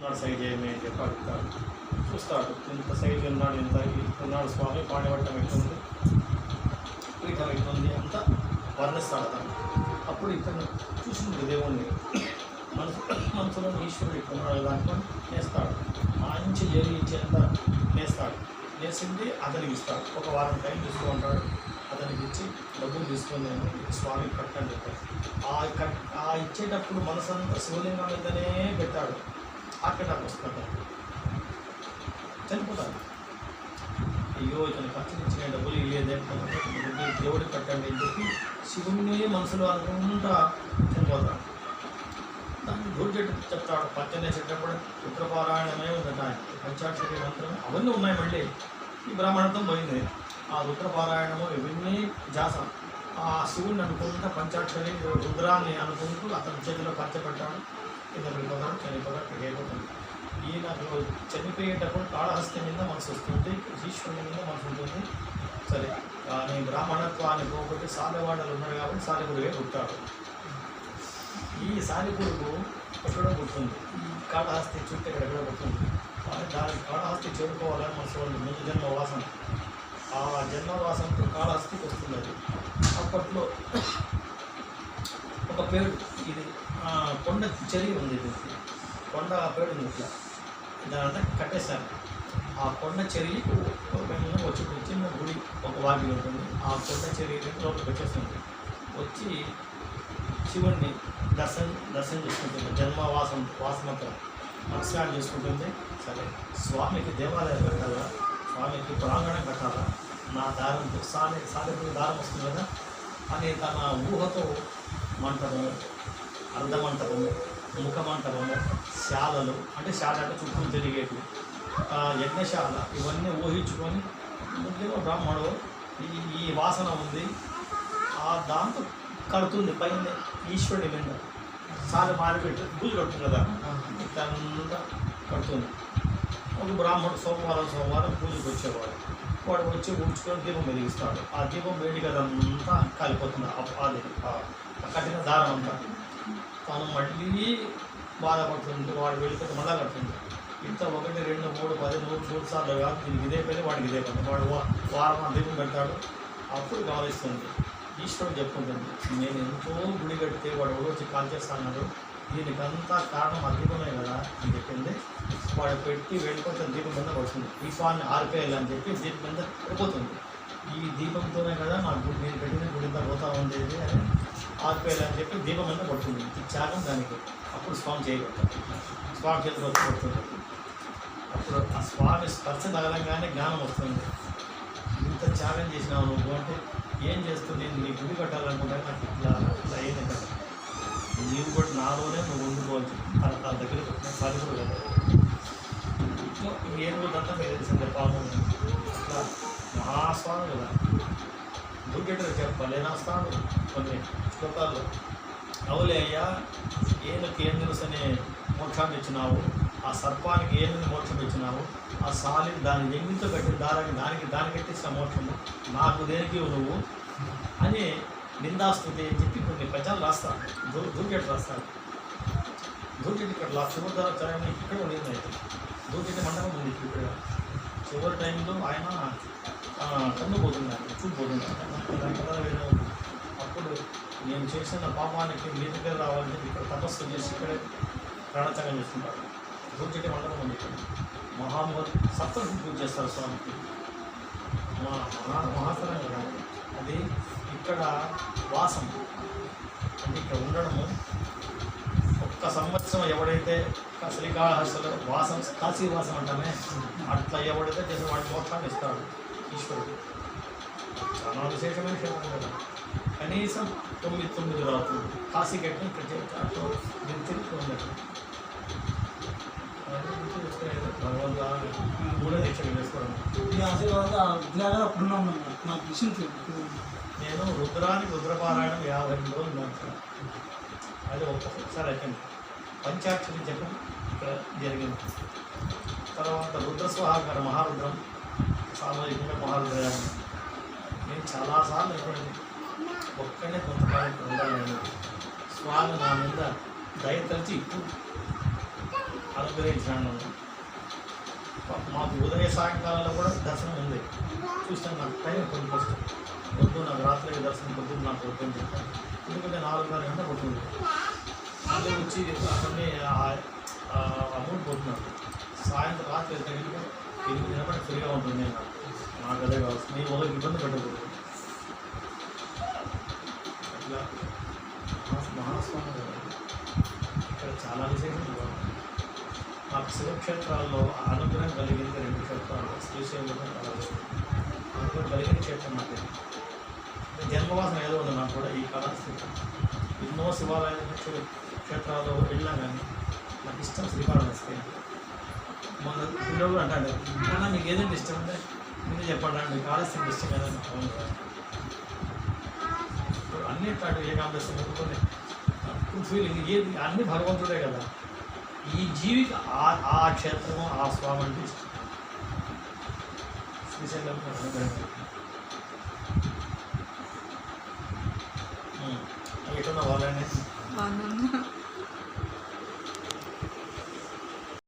ఉన్నాడు సైజ్ ఏమి అని చెప్పి అడుగుతాడు. చూస్తాడు, ఇంత సైజు ఉన్నాడు, ఇంత ఉన్నాడు స్వామి, పాణివట్టం ఎట్లుంది, పీఠం ఎట్లుంది అంతా వర్ణిస్తాడు అతను. అప్పుడు ఇతను చూసింది దేవుణ్ణి మనసులో ఈశ్వరుడు ఇట్టున్నాడు దాంట్లో నేస్తాడు. మంచి జరి ఇచ్చేంత నేస్తాడు. నేసింది అతనికి ఇస్తాడు. ఒక వారం టైం తీస్తూ ఉంటాడు. అతనికి ఇచ్చి డబ్బులు తీసుకొని స్వామి కట్టని చెప్పాడు. ఆ ఇచ్చేటప్పుడు మనసంతా శివలింగం మీదనే పెట్టాడు. అక్కడ వస్తాడు, చనిపోతాడు. అయ్యో ఇతను ఖర్చు ఇచ్చిన డబ్బులు ఇవ్వలేదే, దేవుడికి కట్టండి అని చెప్పి శివుణ్ణి మనసులో అనుకుంటా చనిపోతాడు. దాన్ని దూర్జెట్టు చెప్తాడు. పంచనేసేటప్పుడు రుద్రపారాయణమే ఉందట, పంచాక్షరి మంత్రం అవన్నీ ఉన్నాయి. మళ్ళీ ఈ బ్రాహ్మణత్వం పోయింది. ఆ రుద్రపారాయణము ఇవన్నీ జాస ఆ శివుణ్ణి అనుకుంటూ పంచాక్షరి రుద్రాన్ని అనుకుంటూ అతని చేతిలో పంచపెట్టాడు. కింద వెళ్ళిపోతాడు, చనిపోతాడు, వెళ్ళిపోతాడు. ఈయన చనిపోయేటప్పుడు కాళహస్తి మీద మనసు వస్తుంది, ఈశ్వరుని మీద మనసు ఉంటుంది. సరే, కానీ బ్రాహ్మణత్వాన్ని పోగొట్టి సాలెవాడలు ఉన్నారు కాబట్టి సాలెపురుగే పుట్టాడు. ఈ సాలెపురుగు ఎక్కడో పుట్టింది, ఈ కాళహస్తి చుట్టూ ఎక్కడెక్కడో పుట్టింది. కానీ దానికి కాళహస్తి చేరుకోవాలని మనసు ఉంది. ముందు జన్మ వాసన, ఆ జన్మవాసంతో కాళహస్తికి వస్తుంది. అది అప్పట్లో ఒక పేరు, ఇది కొండ చెరి ఉంది, కొండ పేరు ఉంది. ఇట్లా దానంతా కట్టేశాను. ఆ కొండ చెరి వచ్చి చిన్న గుడి, ఒక వాగి ఉంటుంది. ఆ కొండ చెరి లోపలికి వచ్చేస్తుంది. వచ్చి శివుణ్ణి దర్శనం చేసుకుంటుంది. వాసనతో నమస్కారం చేసుకుంటుంది. సరే, స్వామికి దేవాలయం కట్టాలా, స్వామికి ప్రాంగణం కట్టాలా, నా దారంతో సాలెపురుగు దారం వస్తుంది కదా అని తన ఊహతో మంటపము, అర్ధమంటపము, ముఖమంటపము, శాలలు, అంటే శాల అంటే చుట్టూ తిరిగేటి, యజ్ఞశాల, ఇవన్నీ ఊహించుకొని ముఖ్యంగా బ్రాహ్మణుడు ఈ వాసన ఉంది, ఆ దాంతో కడుతుంది. పైన ఈశ్వరుడి మీద సారి మారిపెట్టి పూజ కడుతుంది కదా, ఇదంతా కడుతుంది. ఒక బ్రాహ్మణుడు సోమవారం పూజకు వచ్చేవాడు. వాడు వచ్చి ఊడ్చుకొని దీపం వెలిగిస్తాడు. ఆ దీపం వేడిగా అదంతా కాలిపోతుంది. అది కట్టిన దారం అంతా తను మళ్ళీ బాధపడుతుంది. వాడు వెళ్ళిపోతే మళ్ళా కడుతుంది. ఇంత 1, 2, 3, 10, 100 సార్లు కాదు, దీనికి ఇదే పని, వాడికి ఇదే పని. వాడు వారం ఆ దీపం పెడతాడు. అప్పుడు గమనిస్తుంది, ఈశ్వరుడు చెప్పుకుంటుంది, నేను ఎంతో గుడి కడితే వాడు ఎవరో వచ్చి కాల్ చేస్తాడు, దీనికంతా కారణం ఆ దీపమే కదా అని చెప్పింది. వాడు పెట్టి వెళ్ళిపోతే దీపం మీద పడుతుంది. దీపాన్ని ఆరిపేయాలని చెప్పి దీపం మీద పడిపోతుంది. ఈ దీపంతోనే కదా నా గుడి, నేను పెట్టిన గుడింతా పోతా ఉండేది అని ఆరిపేయాలని చెప్పి దీపం మీద పడుతుంది. ఈ త్యాగం దానికి. అప్పుడు స్వామి చేయబడతాడు. స్వామి చేతిలో పడుతుంది. అప్పుడు ఆ స్వామి స్పర్శ తగలంగానే జ్ఞానం వస్తుంది. ఇంత త్యాగం చేసినావు నువ్వు అంటే, ఏం చేస్తుంది, నీ గుడి కట్టాలనుకుంటే నాకు ఇట్లా అయింది కదా, నీవు కూడా నాలోనే నువ్వు ఉండిపోవచ్చు. తన దగ్గర సరిపడు కదా, ఏం కూడా మీరు తెలిసిందే పాపం. అట్లా మహాస్వామి కదా, దుర్గెటర్ చెప్పలేనాస్తాను కొన్ని శ్లోకాల్లో. అవులే అయ్యా, ఏనుకి ఏం తెలుసనే మోక్షాన్ని ఇచ్చినావు, ఆ సర్పానికి ఏమి మోక్షం ఇచ్చినావు, ఆ సాలిని దాని ఎంగితో కట్టిన దానికి కట్టించిన మోక్షము నాకు దేనికి నువ్వు అని నిందాస్తుంది అని చెప్పి కొన్ని పద్యాలు రాస్తాడు. దూర్జెట్ రాస్తాడు. దూర్జెట్ ఇక్కడ చివరి ఇక్కడ ఉండేది. అయితే దూర్జెట్ మండపం ఉంది ఇక్కడ. చివరి టైంలో ఆయన కన్ను పోతున్నాడు, చూడిపోతున్నాడు. అప్పుడు నేను చేసిన పాపానికి మీ దగ్గర రావాలని చెప్పి ఇక్కడ తపస్సు చేసి ఇక్కడే ప్రాణత్యాగం చేస్తుంటాడు. దూర్జెట్ మండపం ఉంది ఇక్కడ. సప్తశి పూజ చేస్తారు స్వామికి. మహాసనం కదా అది. ఇక్కడ వాసం అంటే ఇక్కడ ఉండడము. ఒక్క సంవత్సరం ఎవడైతే శ్రీకాళహస్తిలో వాసం, కాశీవాసం అంటామే, అట్లా ఎవడైతే చేసే వాడి మోక్షాన్ని ఇస్తాడు ఈశ్వరుడు. చాలా విశేషమైన క్షేత్రం కదా. కనీసం 9 రాత్రులు కాశీ కట్టిన ఇక్కడ చేస్తారు. నేను తిరిగి ఉండదు మూడో దీక్షలు వేసుకోవడం. ఈ ఆశీర్వాదాలు అప్పుడున్నాం నాకు విషయం. నేను రుద్రపారాయణం 52 రోజులు నడుచుకున్నాను. అది ఒక్కొక్కసారి అయిపోయింది. పంచాక్షరి జపం ఇక్కడ జరిగింది. తర్వాత రుద్రస్వాహాకార మహారుద్రం, సామూహికంగా మహారుద్రయాగం. నేను చాలాసార్లు అయిపోయింది. ఒక్కడే కొంతకాలం ఇక్కడ ఉండాలి. స్వామి నా మీద దయ తలిచి ఇప్పుడు అనుగ్రహించినాడు నన్ను. మాకు ఉదయ సాయంకాలంలో కూడా దర్శనం ఉంది. చూస్తాను, నాకు టైం కొంచెం కష్టం. వద్దు, నాకు రాత్రి దర్శనం పొద్దున్న నాకు వద్దు అని చెప్పాను. ఎందుకంటే 4:30 గంటలు పడుతుంది. మళ్ళీ వచ్చి అక్కడనే అమౌంట్ పోతున్నాను. సాయంత్రం రాత్రి వెళ్తే కనుక 8 గంటల ఫ్రీగా ఉంటుంది. నాకు అదే కావచ్చు, నేను వాళ్ళకి ఇబ్బంది పెట్టకూడదు. అట్లా మహాస్వామి గారు ఇక్కడ చాలా విశేషం. మాకు శివక్షేత్రాల్లో అనుగ్రహం కలిగింది 2 క్షేత్రాలు, శ్రీశైలం అనుగ్రహం కలిగిన క్షేత్రం నాకు జన్మవాసన ఏదో ఉంది నాకు కూడా. ఈ కళాస్థితి ఎన్నో శివాలయ క్షేత్రాల్లో వెళ్ళినా కానీ నాకు ఇష్టం శ్రీకాళహస్తి. మన పిల్లలు అంటాడు, అన్నా మీకు ఏదంటే ఇష్టం అంటే మీరు చెప్పండి అండి, కాళహస్తి ఇష్టం ఏదైనా అవును కదా. అన్ని అటు ఏకాంబేశ్వరం కొన్ని ఫీలింగ్ ఏది అన్ని భగవంతుడే కదా. ఈ జీవికి ఆ క్షేత్రము ఆ స్వామి అంటే ఇష్టం. శ్రీశైలం ఎటున్న వాళ్ళని